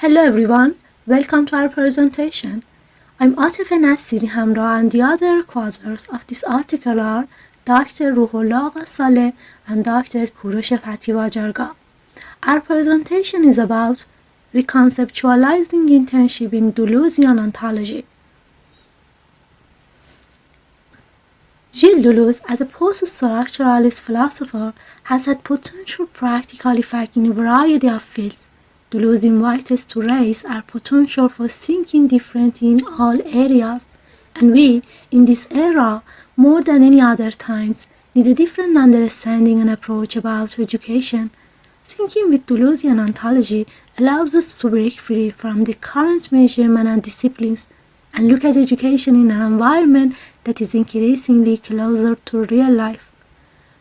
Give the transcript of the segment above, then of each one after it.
Hello everyone, welcome to our presentation. I'm Atefeh Nasiri&Rouhollah, and the other co-authors of this article are Dr. Rouhollah Aghasaleh and Dr. Kourosh Fathi. Our presentation is about reconceptualizing internship in Deleuzian ontology. Gilles Deleuze, as a post-structuralist philosopher, has had potential practical effect in a variety of fields. Deleuze invites us to raise our potential for thinking differently in all areas, and we, in this era, more than any other times, need a different understanding and approach about education. Thinking with Deleuzian ontology allows us to break free from the current measurement and disciplines and look at education in an environment that is increasingly closer to real life.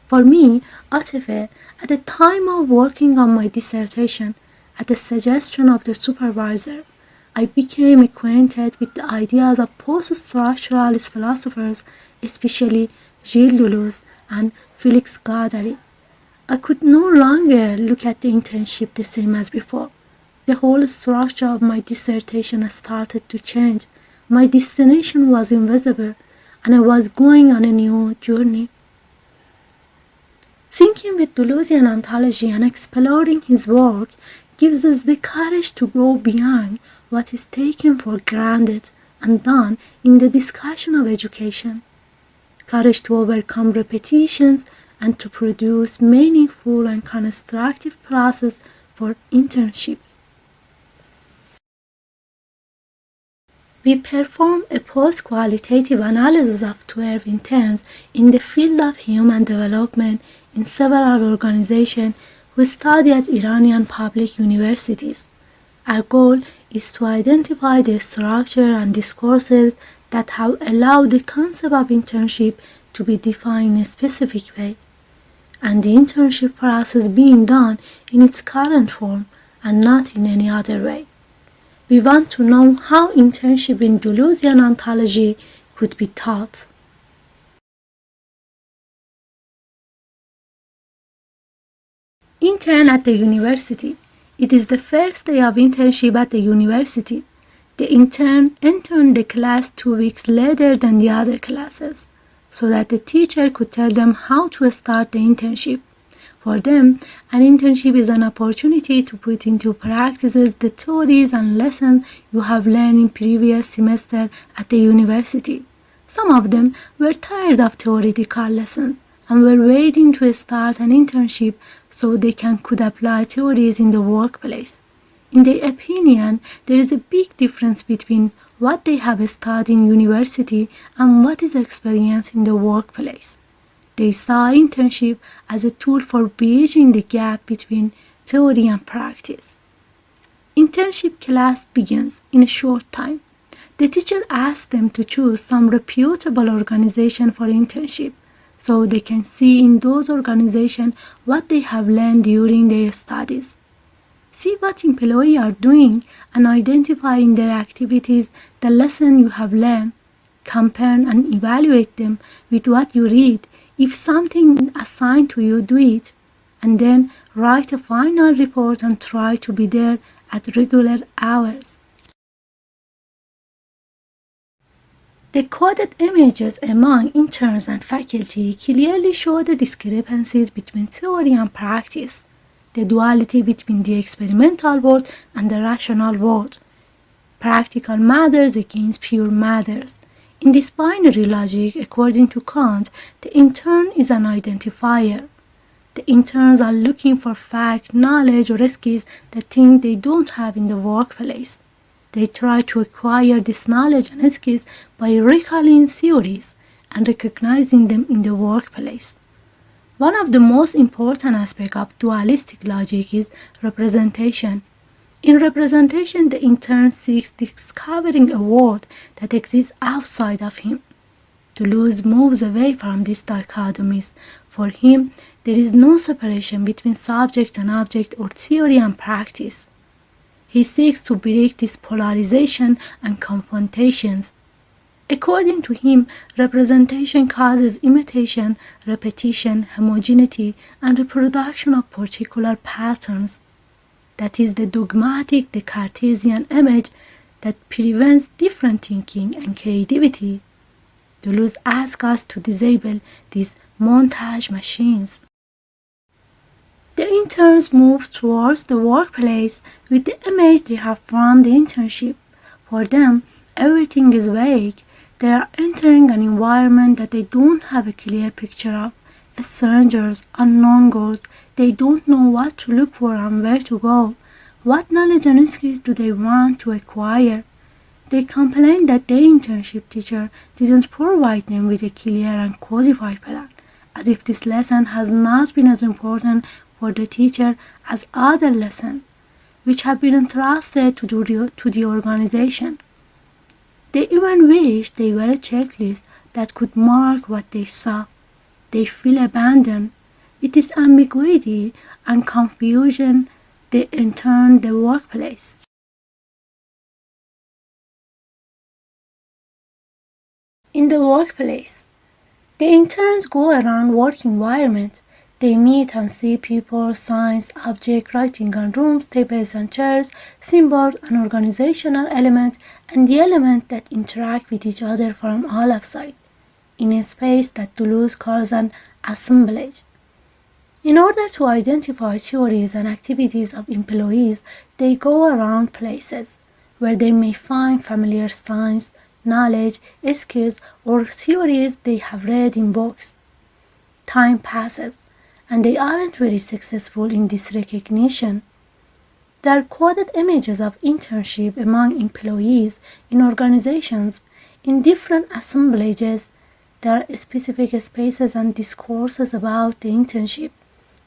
For me, Atefeh, at the time of working on my dissertation, at the suggestion of the supervisor, I became acquainted with the ideas of post-structuralist philosophers, especially Gilles Deleuze and Félix Guattari. I could no longer look at the internship the same as before. The whole structure of my dissertation started to change. My destination was invisible, and I was going on a new journey. Thinking with Deleuzian ontology and exploring his work gives us the courage to go beyond what is taken for granted and done in the discussion of education. Courage to overcome repetitions and to produce meaningful and constructive process for internship. We perform a post-qualitative analysis of 12 interns in the field of human development in several organizations who study at Iranian public universities. Our goal is to identify the structure and discourses that have allowed the concept of internship to be defined in a specific way, and the internship process being done in its current form and not in any other way. We want to know how internship in Deleuzian ontology could be taught. Intern at the university. It is the first day of internship at the university. The intern entered the class 2 weeks later than the other classes, so that the teacher could tell them how to start the internship. For them, an internship is an opportunity to put into practice the theories and lessons you have learned in previous semester at the university. Some of them were tired of theoretical lessons and were waiting to start an internship so they could apply theories in the workplace. In their opinion, there is a big difference between what they have studied in university and what is experienced in the workplace. They saw internship as a tool for bridging the gap between theory and practice. Internship class begins in a short time. The teacher asks them to choose some reputable organization for internship, so they can see in those organizations what they have learned during their studies. See what employees are doing and identify in their activities the lesson you have learned. Compare and evaluate them with what you read. If something assigned to you, do it, and then write a final report and try to be there at regular hours. The coded images among interns and faculty clearly show the discrepancies between theory and practice, the duality between the experimental world and the rational world, practical matters against pure matters. In this binary logic, according to Kant, the intern is an identifier. The interns are looking for fact, knowledge, or skills that think they don't have in the workplace. They try to acquire this knowledge and skills by recalling theories and recognizing them in the workplace. One of the most important aspects of dualistic logic is representation. In representation, the intern seeks discovering a world that exists outside of him. Deleuze moves away from these dichotomies. For him, there is no separation between subject and object or theory and practice. He seeks to break this polarization and confrontations. According to him, representation causes imitation, repetition, homogeneity, and reproduction of particular patterns. that is the dogmatic, the Cartesian image that prevents different thinking and creativity. Deleuze asks us to disable these montage machines. The interns move towards the workplace with the image they have from the internship. For them, everything is vague. They are entering an environment that they don't have a clear picture of. Strangers, unknown goals, they don't know what to look for and where to go. What knowledge and skills do they want to acquire? They complain that their internship teacher didn't provide them with a clear and codified plan, as if this lesson has not been as important for the teacher as other lessons, which have been entrusted to the organization. They even wish they were a checklist that could mark what they saw. They feel abandoned. It is ambiguity and confusion that enter the workplace. In the workplace, the interns go around work environment. They meet and see people, signs, objects, writing on rooms, tables and chairs, symbols and organizational elements, and the elements that interact with each other from all outside, in a space that Deleuze calls an assemblage. In order to identify theories and activities of employees, they go around places where they may find familiar signs, knowledge, skills, or theories they have read in books. Time passes, and they aren't very successful in this recognition. There are quoted images of internship among employees in organizations. In different assemblages, there are specific spaces and discourses about the internship,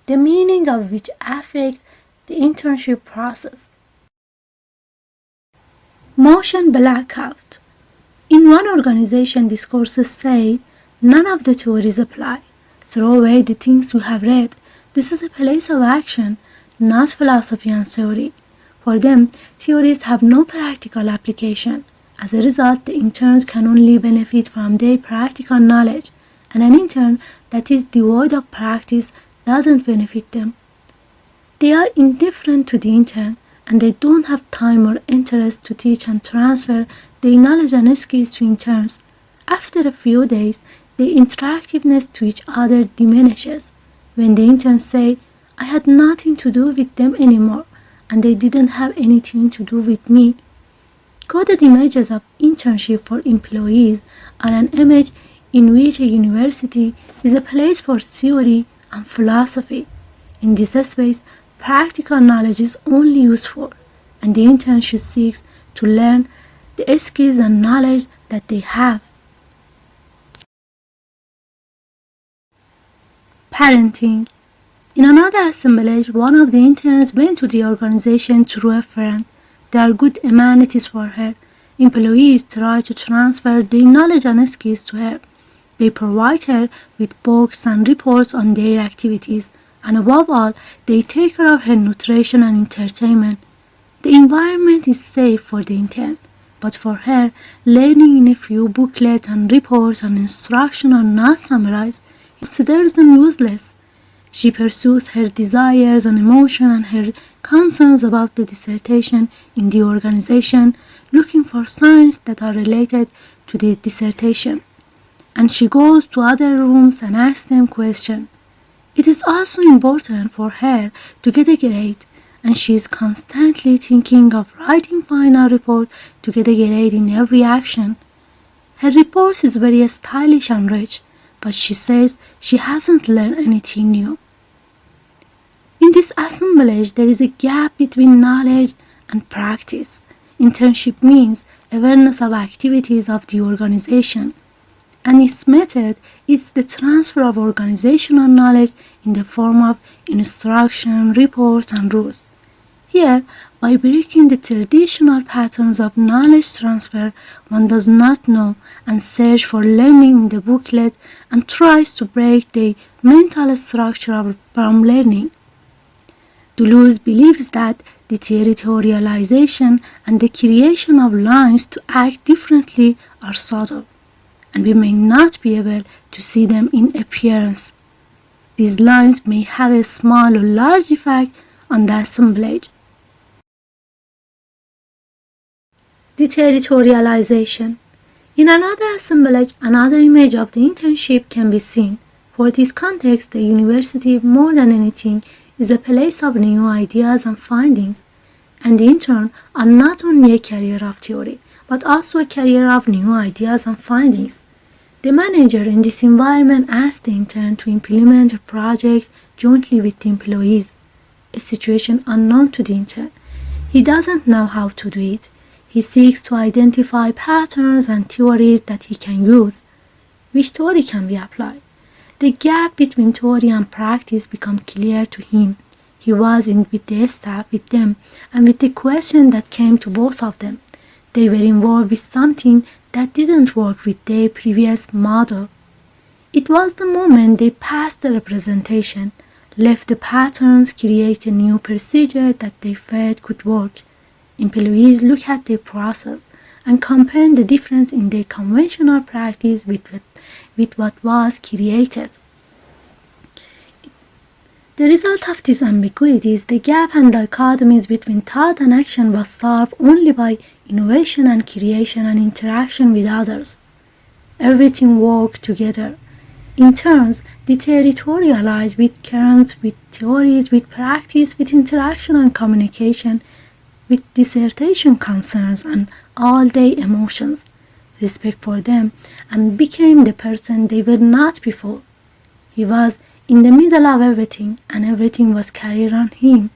the meaning of which affects the internship process. Motion blackout. In one organization, discourses say, none of the theories apply. Throw away the things you have read. This is a place of action, not philosophy and theory. For them, theories have no practical application. As a result, the interns can only benefit from their practical knowledge, and an intern that is devoid of practice doesn't benefit them. They are indifferent to the intern, and they don't have time or interest to teach and transfer their knowledge and skills to interns. After a few days, the interactiveness to each other diminishes. When the interns say, I had nothing to do with them anymore, and they didn't have anything to do with me. Coded images of internship for employees are an image in which a university is a place for theory and philosophy. In this space, practical knowledge is only useful, and the intern should seek to learn the skills and knowledge that they have. Parenting. In another assemblage, one of the interns went to the organization through a friend. There are good amenities for her. Employees try to transfer their knowledge and skills to her. They provide her with books and reports on their activities, and above all, they take care of her nutrition and entertainment. The environment is safe for the intern, but for her, learning in a few booklets and reports and instructions are not summarized. He considers them useless. She pursues her desires and emotions and her concerns about the dissertation in the organization, looking for signs that are related to the dissertation. And she goes to other rooms and asks them questions. It is also important for her to get a grade, and she is constantly thinking of writing final report to get a grade in every action. Her report is very stylish and rich, but she says she hasn't learned anything new. In this assemblage, there is a gap between knowledge and practice. Internship means awareness of activities of the organization, and its method is the transfer of organizational knowledge in the form of instruction, reports, and rules. Here, by breaking the traditional patterns of knowledge transfer, one does not know and search for learning in the booklet and tries to break the mental structure from learning. Deleuze believes that the territorialization and the creation of lines to act differently are subtle, and we may not be able to see them in appearance. These lines may have a small or large effect on the assemblage. Deterritorialization. In another assemblage, another image of the internship can be seen. For this context, the university, more than anything, is a place of new ideas and findings, and the intern are not only a carrier of theory, but also a carrier of new ideas and findings. The manager in this environment asks the intern to implement a project jointly with the employees, a situation unknown to the intern. He doesn't know how to do it. He seeks to identify patterns and theories that he can use. Which theory can be applied? The gap between theory and practice becomes clear to him. He was in with the staff, with them, and with the question that came to both of them. They were involved with something that didn't work with their previous model. It was the moment they passed the representation, left the patterns, create a new procedure that they felt could work. Employees look at their process and compare the difference in their conventional practice with what was created. The result of these ambiguities, the gap and dichotomies between thought and action, was solved only by innovation and creation and interaction with others. Everything worked together. Interns deterritorialized with currents, with theories, with practice, with interaction and communication, with dissertation concerns and all-day emotions, respect for them, and became the person they were not before. He was in the middle of everything, and everything was carried on him.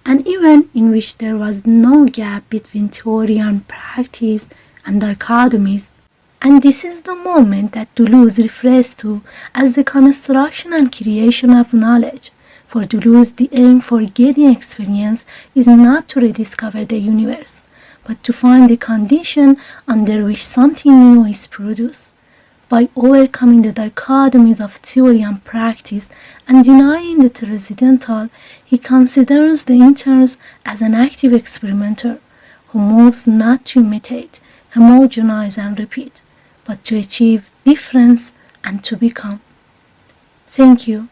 An event in which there was no gap between theory and practice and dichotomies. And this is the moment that Deleuze refers to as the construction and creation of knowledge. For Deleuze, the aim for getting experience is not to rediscover the universe, but to find the condition under which something new is produced. By overcoming the dichotomies of theory and practice and denying the transcendental, he considers the interns as an active experimenter who moves not to imitate, homogenize and repeat, but to achieve difference and to become. Thank you.